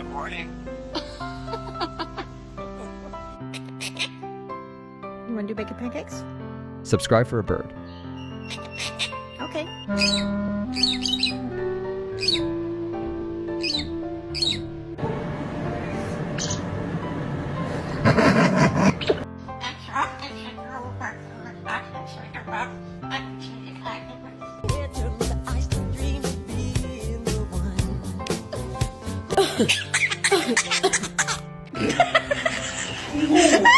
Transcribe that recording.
morning. You want to do bacon pancakes? Subscribe for a bird. Okay. Oh,